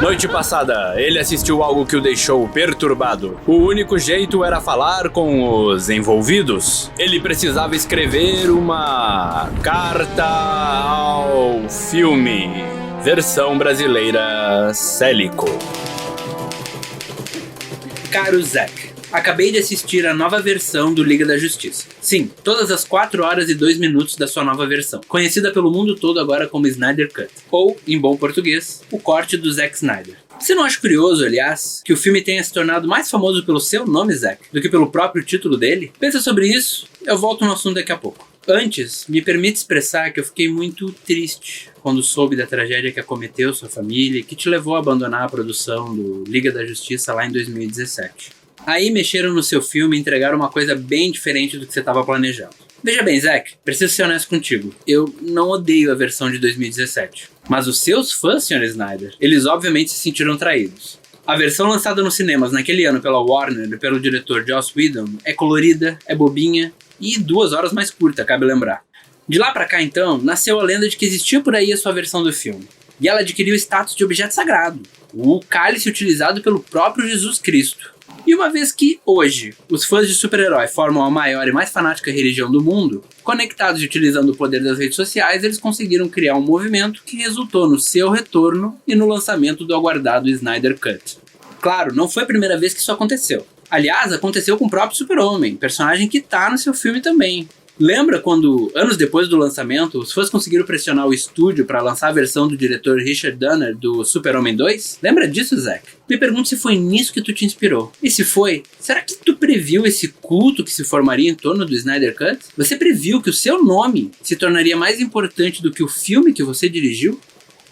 Noite passada, ele assistiu algo que o deixou perturbado. O único jeito era falar com os envolvidos. Ele precisava escrever uma carta ao filme. Versão brasileira Célico. Caro Zack, acabei de assistir a nova versão do Liga da Justiça. Sim, todas as 4 horas e 2 minutos da sua nova versão, conhecida pelo mundo todo agora como Snyder Cut, ou, em bom português, o corte do Zack Snyder. Você não acha curioso, aliás, que o filme tenha se tornado mais famoso pelo seu nome, Zack, do que pelo próprio título dele? Pensa sobre isso, eu volto no assunto daqui a pouco. Antes, me permite expressar que eu fiquei muito triste quando soube da tragédia que acometeu sua família e que te levou a abandonar a produção do Liga da Justiça lá em 2017. Aí mexeram no seu filme e entregaram uma coisa bem diferente do que você estava planejando. Veja bem, Zack, preciso ser honesto contigo. Eu não odeio a versão de 2017. Mas os seus fãs, Sr. Snyder, eles obviamente se sentiram traídos. A versão lançada nos cinemas naquele ano pela Warner e pelo diretor Joss Whedon é colorida, é bobinha e 2 horas mais curta, cabe lembrar. De lá pra cá, então, nasceu a lenda de que existia por aí a sua versão do filme. E ela adquiriu o status de objeto sagrado, o cálice utilizado pelo próprio Jesus Cristo. E uma vez que, hoje, os fãs de super-herói formam a maior e mais fanática religião do mundo, conectados e utilizando o poder das redes sociais, eles conseguiram criar um movimento que resultou no seu retorno e no lançamento do aguardado Snyder Cut. Claro, não foi a primeira vez que isso aconteceu. Aliás, aconteceu com o próprio Super-Homem, personagem que tá no seu filme também. Lembra quando, anos depois do lançamento, os fãs conseguiram pressionar o estúdio para lançar a versão do diretor Richard Donner do Super-Homem 2? Lembra disso, Zack? Me pergunto se foi nisso que tu te inspirou. E se foi, será que tu previu esse culto que se formaria em torno do Snyder Cut? Você previu que o seu nome se tornaria mais importante do que o filme que você dirigiu?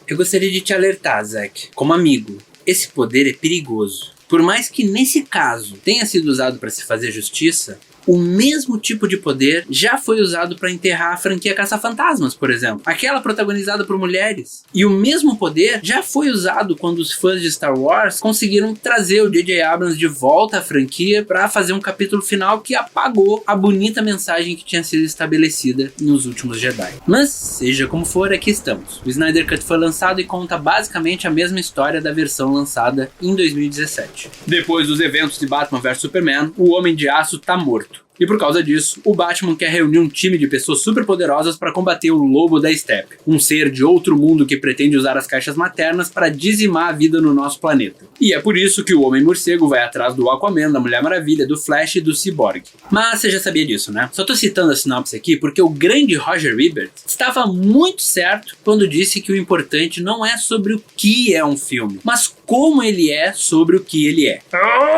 Eu gostaria de te alertar, Zack, como amigo. Esse poder é perigoso. Por mais que nesse caso tenha sido usado para se fazer justiça, o mesmo tipo de poder já foi usado para enterrar a franquia Caça-Fantasmas, por exemplo. Aquela protagonizada por mulheres. E o mesmo poder já foi usado quando os fãs de Star Wars conseguiram trazer o J.J. Abrams de volta à franquia para fazer um capítulo final que apagou a bonita mensagem que tinha sido estabelecida nos últimos Jedi. Mas, seja como for, aqui estamos. O Snyder Cut foi lançado e conta basicamente a mesma história da versão lançada em 2017. Depois dos eventos de Batman vs Superman, o Homem de Aço tá morto. E por causa disso, o Batman quer reunir um time de pessoas superpoderosas para combater o Lobo da Steppe, um ser de outro mundo que pretende usar as caixas maternas para dizimar a vida no nosso planeta. E é por isso que o Homem-Morcego vai atrás do Aquaman, da Mulher Maravilha, do Flash e do Cyborg. Mas você já sabia disso, né? Só tô citando a sinopse aqui porque o grande Roger Ebert estava muito certo quando disse que o importante não é sobre o que é um filme, mas como ele é sobre o que ele é.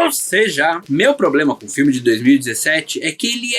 Ou seja, meu problema com o filme de 2017 é que ele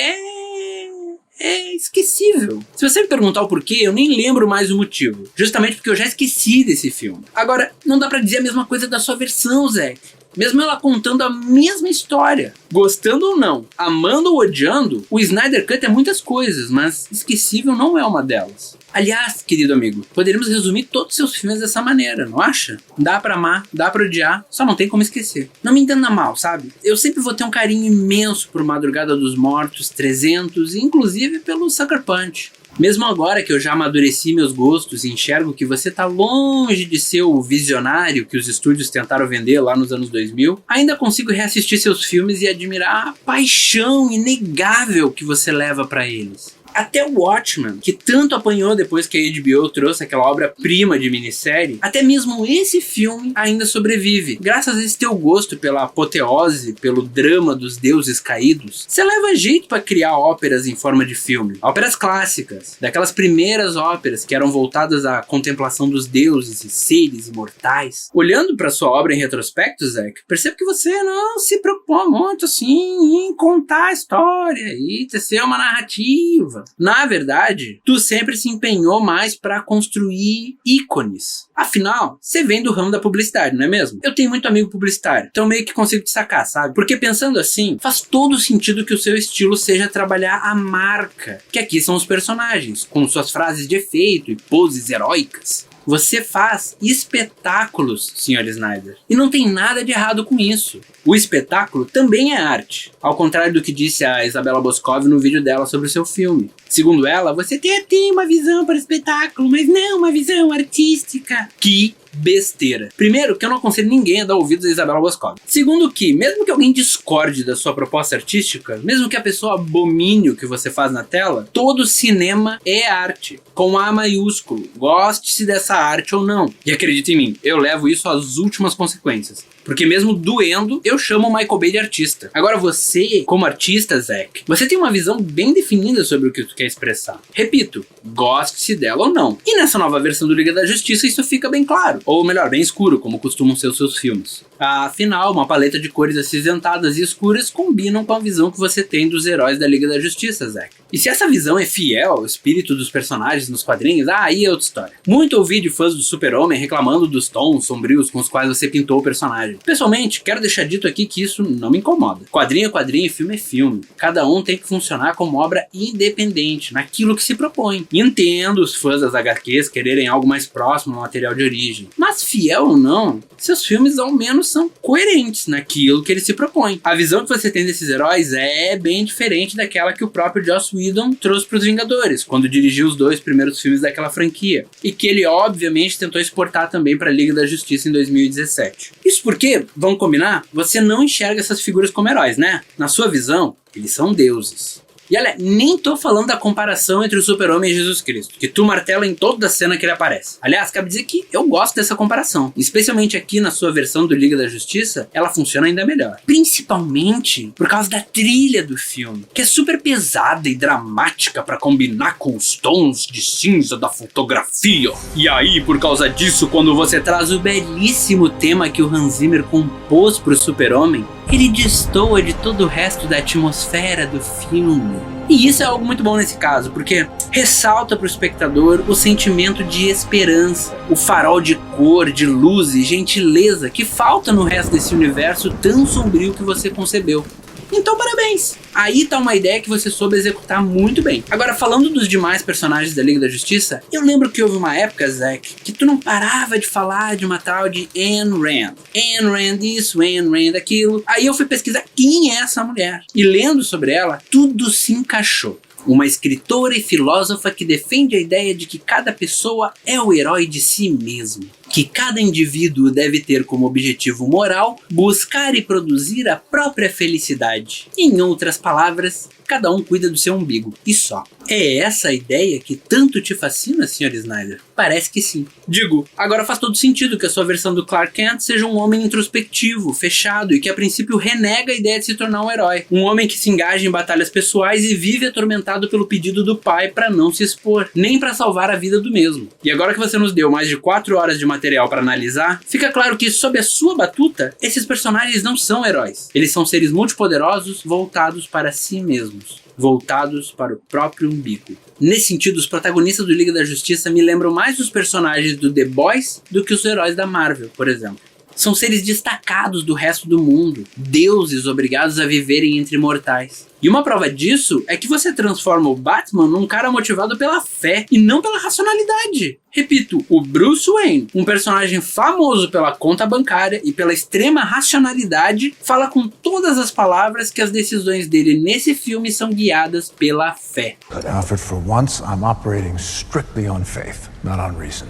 é esquecível. Se você me perguntar o porquê, eu nem lembro mais o motivo. Justamente porque eu já esqueci desse filme. Agora, não dá pra dizer a mesma coisa da sua versão, Zack. Mesmo ela contando a mesma história. Gostando ou não, amando ou odiando, o Snyder Cut é muitas coisas, mas esquecível não é uma delas. Aliás, querido amigo, poderíamos resumir todos os seus filmes dessa maneira, não acha? Dá pra amar, dá pra odiar, só não tem como esquecer. Não me entenda mal, sabe? Eu sempre vou ter um carinho imenso por Madrugada dos Mortos, 300 e inclusive pelo Sucker Punch. Mesmo agora que eu já amadureci meus gostos e enxergo que você tá longe de ser o visionário que os estúdios tentaram vender lá nos anos 2000, ainda consigo reassistir seus filmes e admirar a paixão inegável que você leva pra eles. Até o Watchmen, que tanto apanhou depois que a HBO trouxe aquela obra-prima de minissérie, até mesmo esse filme ainda sobrevive. Graças a esse teu gosto pela apoteose, pelo drama dos deuses caídos, você leva jeito pra criar óperas em forma de filme. Óperas clássicas, daquelas primeiras óperas que eram voltadas à contemplação dos deuses e seres imortais. Olhando pra sua obra em retrospecto, Zack, percebo que você não se preocupou muito assim em contar a história e tecer uma narrativa. Na verdade, tu sempre se empenhou mais para construir ícones. Afinal, você vem do ramo da publicidade, não é mesmo? Eu tenho muito amigo publicitário, então meio que consigo te sacar, sabe? Porque pensando assim, faz todo sentido que o seu estilo seja trabalhar a marca, que aqui são os personagens, com suas frases de efeito e poses heróicas. Você faz espetáculos, Sr. Snyder. E não tem nada de errado com isso. O espetáculo também é arte. Ao contrário do que disse a Isabella Boscov no vídeo dela sobre o seu filme. Segundo ela, você tem uma visão para o espetáculo, mas não uma visão artística. Que besteira. Primeiro, que eu não aconselho ninguém a dar ouvidos a Isabella Boscov. Segundo que, mesmo que alguém discorde da sua proposta artística, mesmo que a pessoa abomine o que você faz na tela, todo cinema é arte, com A maiúsculo, goste-se dessa arte ou não. E acredite em mim, eu levo isso às últimas consequências. Porque mesmo doendo, eu chamo o Michael Bay de artista. Agora você, como artista, Zack, você tem uma visão bem definida sobre o que tu quer expressar. Repito, goste-se dela ou não. E nessa nova versão do Liga da Justiça isso fica bem claro. Ou melhor, bem escuro, como costumam ser os seus filmes. Afinal, uma paleta de cores acinzentadas e escuras combinam com a visão que você tem dos heróis da Liga da Justiça, Zack. E se essa visão é fiel ao espírito dos personagens nos quadrinhos, aí é outra história. Muito ouvi de fãs do Super-Homem reclamando dos tons sombrios com os quais você pintou o personagem. Pessoalmente, quero deixar dito aqui que isso não me incomoda. Quadrinho é quadrinho e filme é filme. Cada um tem que funcionar como obra independente, naquilo que se propõe. Entendo os fãs das HQs quererem algo mais próximo ao material de origem. Mas fiel ou não, seus filmes ao menos são coerentes naquilo que eles se propõem. A visão que você tem desses heróis é bem diferente daquela que o próprio Joss Whedon trouxe para os Vingadores, quando dirigiu os 2 primeiros filmes daquela franquia. E que ele obviamente tentou exportar também para a Liga da Justiça em 2017. Isso porque, vamos combinar, você não enxerga essas figuras como heróis, né? Na sua visão, eles são deuses. E olha, nem tô falando da comparação entre o Super-Homem e Jesus Cristo, que tu martela em toda a cena que ele aparece. Aliás, cabe dizer que eu gosto dessa comparação. Especialmente aqui na sua versão do Liga da Justiça, ela funciona ainda melhor. Principalmente por causa da trilha do filme, que é super pesada e dramática pra combinar com os tons de cinza da fotografia. E aí, por causa disso, quando você traz o belíssimo tema que o Hans Zimmer compôs pro Super-Homem, ele destoa de todo o resto da atmosfera do filme. E isso é algo muito bom nesse caso, porque ressalta para o espectador o sentimento de esperança, o farol de cor, de luz e gentileza que falta no resto desse universo tão sombrio que você concebeu. Então parabéns! Aí tá uma ideia que você soube executar muito bem. Agora, falando dos demais personagens da Liga da Justiça, eu lembro que houve uma época, Zack, que tu não parava de falar de uma tal de Ayn Rand. Ayn Rand isso, Ayn Rand aquilo. Aí eu fui pesquisar quem é essa mulher. E lendo sobre ela, tudo se encaixou. Uma escritora e filósofa que defende a ideia de que cada pessoa é o herói de si mesmo. Que cada indivíduo deve ter como objetivo moral buscar e produzir a própria felicidade. Em outras palavras, cada um cuida do seu umbigo, e só. É essa a ideia que tanto te fascina, Sr. Snyder? Parece que sim. Digo, agora faz todo sentido que a sua versão do Clark Kent seja um homem introspectivo, fechado e que a princípio renega a ideia de se tornar um herói. Um homem que se engaja em batalhas pessoais e vive atormentado pelo pedido do pai para não se expor, nem para salvar a vida do mesmo. E agora que você nos deu mais de 4 horas de material para analisar, fica claro que sob a sua batuta, esses personagens não são heróis. Eles são seres multipoderosos voltados para si mesmos. Voltados para o próprio umbigo. Nesse sentido, os protagonistas do Liga da Justiça me lembram mais dos personagens do The Boys do que os heróis da Marvel, por exemplo. São seres destacados do resto do mundo, deuses obrigados a viverem entre mortais. E uma prova disso é que você transforma o Batman num cara motivado pela fé e não pela racionalidade. Repito, o Bruce Wayne, um personagem famoso pela conta bancária e pela extrema racionalidade, fala com todas as palavras que as decisões dele nesse filme são guiadas pela fé. Alfred, for once I'm operating strictly on faith, not on reason.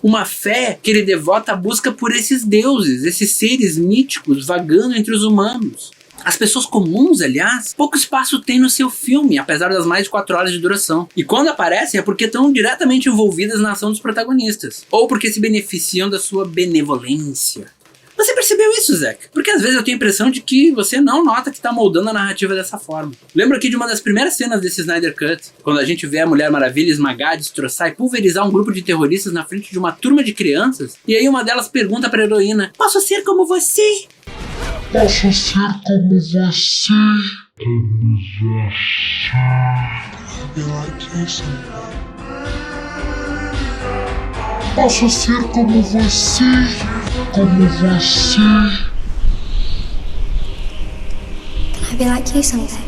Uma fé que ele devota à busca por esses deuses, esses seres míticos vagando entre os humanos. As pessoas comuns, aliás, pouco espaço tem no seu filme, apesar das mais de 4 horas de duração. E quando aparecem é porque estão diretamente envolvidas na ação dos protagonistas, ou porque se beneficiam da sua benevolência. Você percebeu isso, Zack? Porque às vezes eu tenho a impressão de que você não nota que está moldando a narrativa dessa forma. Lembro aqui de uma das primeiras cenas desse Snyder Cut, quando a gente vê a Mulher Maravilha esmagar, destroçar e pulverizar um grupo de terroristas na frente de uma turma de crianças, e aí uma delas pergunta para a heroína: "Posso ser como você?" Posso ser como você. Posso ser como você. Como você. Can I be like you someday?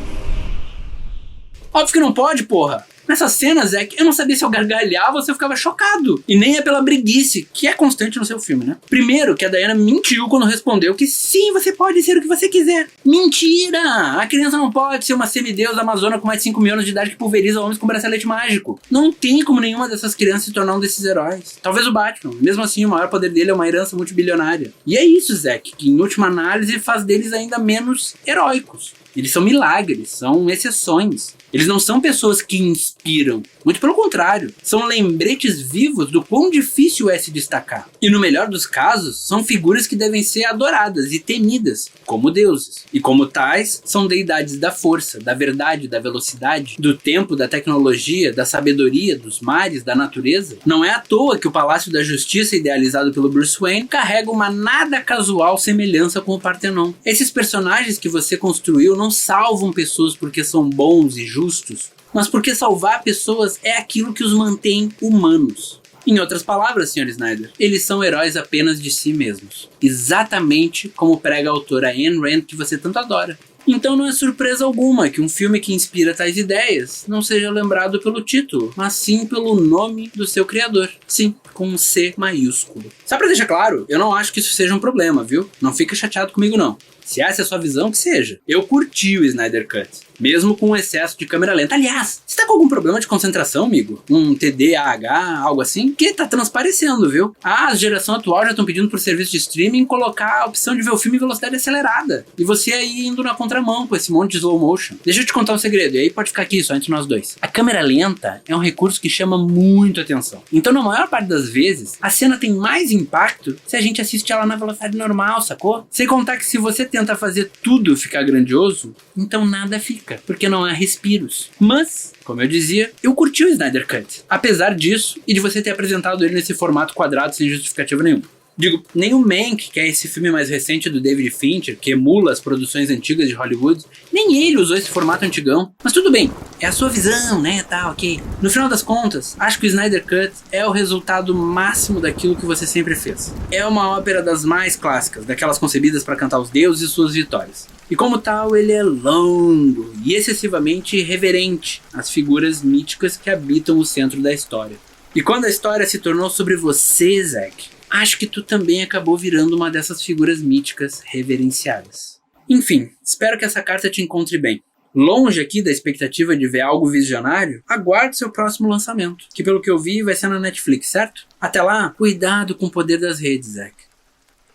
Óbvio que não pode, porra! Nessa cena, Zack, eu não sabia se eu gargalhava ou se eu ficava chocado. E nem é pela breguice, que é constante no seu filme, né? Primeiro, que a Diana mentiu quando respondeu que sim, você pode ser o que você quiser. Mentira! A criança não pode ser uma semideus amazona com mais de 5 mil anos de idade que pulveriza homens com bracelete mágico. Não tem como nenhuma dessas crianças se tornar um desses heróis. Talvez o Batman. Mesmo assim, o maior poder dele é uma herança multibilionária. E é isso, Zack, que em última análise faz deles ainda menos heróicos. Eles são milagres, são exceções. Eles não são pessoas que inspiram. Muito pelo contrário. São lembretes vivos do quão difícil é se destacar. E no melhor dos casos, são figuras que devem ser adoradas e temidas, como deuses. E como tais, são deidades da força, da verdade, da velocidade, do tempo, da tecnologia, da sabedoria, dos mares, da natureza. Não é à toa que o Palácio da Justiça, idealizado pelo Bruce Wayne, carrega uma nada casual semelhança com o Partenon. Esses personagens que você construiu não salvam pessoas porque são bons e justos, mas porque salvar pessoas é aquilo que os mantém humanos. Em outras palavras, Sr. Snyder, eles são heróis apenas de si mesmos. Exatamente como prega a autora Ayn Rand, que você tanto adora. Então não é surpresa alguma que um filme que inspira tais ideias não seja lembrado pelo título, mas sim pelo nome do seu criador. Sim, com um C maiúsculo. Só pra deixar claro, eu não acho que isso seja um problema, viu? Não fica chateado comigo não. Se essa é a sua visão, que seja. Eu curti o Snyder Cut, mesmo com o excesso de câmera lenta. Aliás, você tá com algum problema de concentração, amigo? Um TDAH, algo assim? Que tá transparecendo, viu? A geração atual já estão pedindo pro serviço de streaming colocar a opção de ver o filme em velocidade acelerada. E você aí indo na contramão com esse monte de slow motion. Deixa eu te contar um segredo, e aí pode ficar aqui só entre nós dois. A câmera lenta é um recurso que chama muito atenção. Então, na maior parte das vezes, a cena tem mais impacto se a gente assiste ela na velocidade normal, sacou? Sem contar que se você tenta fazer tudo ficar grandioso, então nada fica, porque não há respiros. Mas, como eu dizia, eu curti o Snyder Cut, apesar disso e de você ter apresentado ele nesse formato quadrado sem justificativa nenhuma. Digo, nem o Mank, que é esse filme mais recente do David Fincher, que emula as produções antigas de Hollywood, nem ele usou esse formato antigão. Mas tudo bem, é a sua visão, né, tá, ok. No final das contas, acho que o Snyder Cut é o resultado máximo daquilo que você sempre fez. É uma ópera das mais clássicas, daquelas concebidas para cantar os deuses e suas vitórias. E como tal, ele é longo e excessivamente reverente às figuras míticas que habitam o centro da história. E quando a história se tornou sobre você, Zack, acho que tu também acabou virando uma dessas figuras míticas reverenciadas. Enfim, espero que essa carta te encontre bem. Longe aqui da expectativa de ver algo visionário, aguarde seu próximo lançamento, que pelo que eu vi vai ser na Netflix, certo? Até lá, cuidado com o poder das redes, Zack.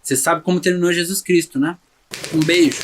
Você sabe como terminou Jesus Cristo, né? Um beijo.